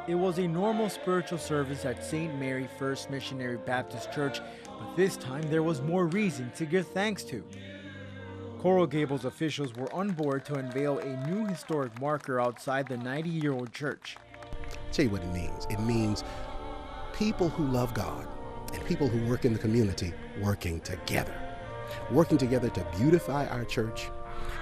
It was a normal spiritual service at St. Mary First Missionary Baptist Church, but this time there was more reason to give thanks to. Coral Gable's officials were on board to unveil a new historic marker outside the 90-year-old church. I'll tell you what it means. It means people who love God and people who work in the community working together to beautify our church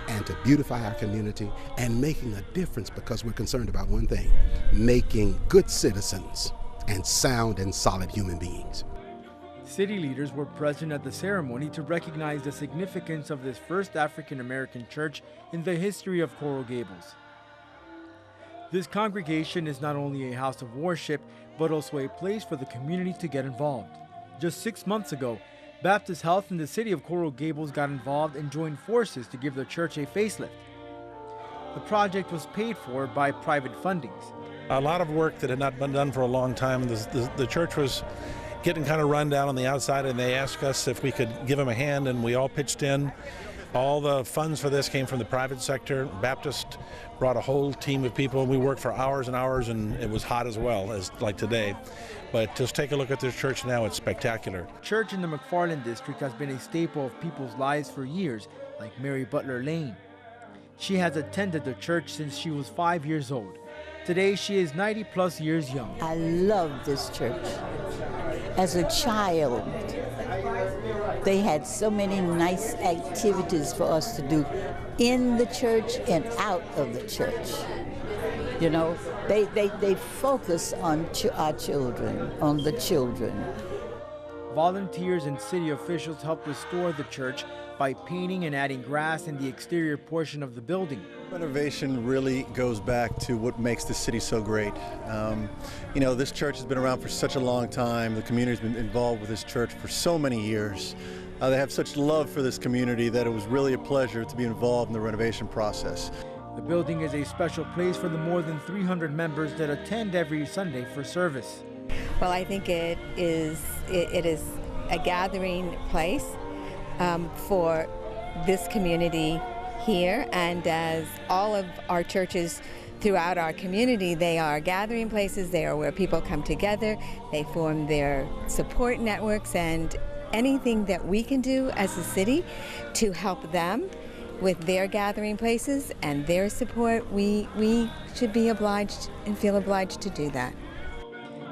and to beautify our community and making a difference, because we're concerned about one thing: making good citizens and sound and solid human beings. City leaders were present at the ceremony to recognize the significance of this first African-American church in the history of Coral Gables. This congregation is not only a house of worship, but also a place for the community to get involved. Just 6 months ago, Baptist Health in the city of Coral Gables got involved and joined forces to give the church a facelift. The project was paid for by private fundings. A lot of work that had not been done for a long time. The church was getting kind of run down on the outside, and they asked us if we could give them a hand, and we all pitched in. All the funds for this came from the private sector. Baptist brought a whole team of people, and we worked for hours and hours, and it was hot as well, as like today. But just take a look at this church now. It's spectacular. Church in the McFarland district has been a staple of people's lives for years, like Mary Butler Lane. She has attended the church since she was 5 years old. Today, she is 90+ years young. I love this church. As a child, they had so many nice activities for us to do in the church and out of the church. You know, they focus on our children, on the children. Volunteers and city officials helped restore the church by painting and adding grass in the exterior portion of the building. Renovation really goes back to what makes the city so great. You know, this church has been around for such a long time. The community's been involved with this church for so many years. They have such love for this community that it was really a pleasure to be involved in the renovation process. The building is a special place for the more than 300 members that attend every Sunday for service. Well, I think it is a gathering place for this community here, and as all of our churches throughout our community, they are gathering places. They are where people come together. They form their support networks, and anything that we can do as a city to help them with their gathering places and their support, we should be obliged and feel obliged to do that.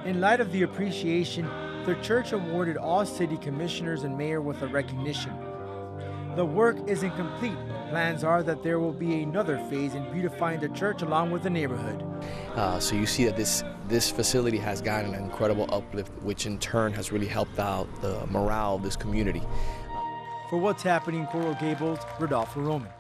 In light of the appreciation, the church awarded all city commissioners and mayor with a recognition. The work isn't complete. Plans are that there will be another phase in beautifying the church along with the neighborhood. So you see that this facility has gotten an incredible uplift, which in turn has really helped out the morale of this community. For What's Happening in Coral Gables, Rodolfo Roman.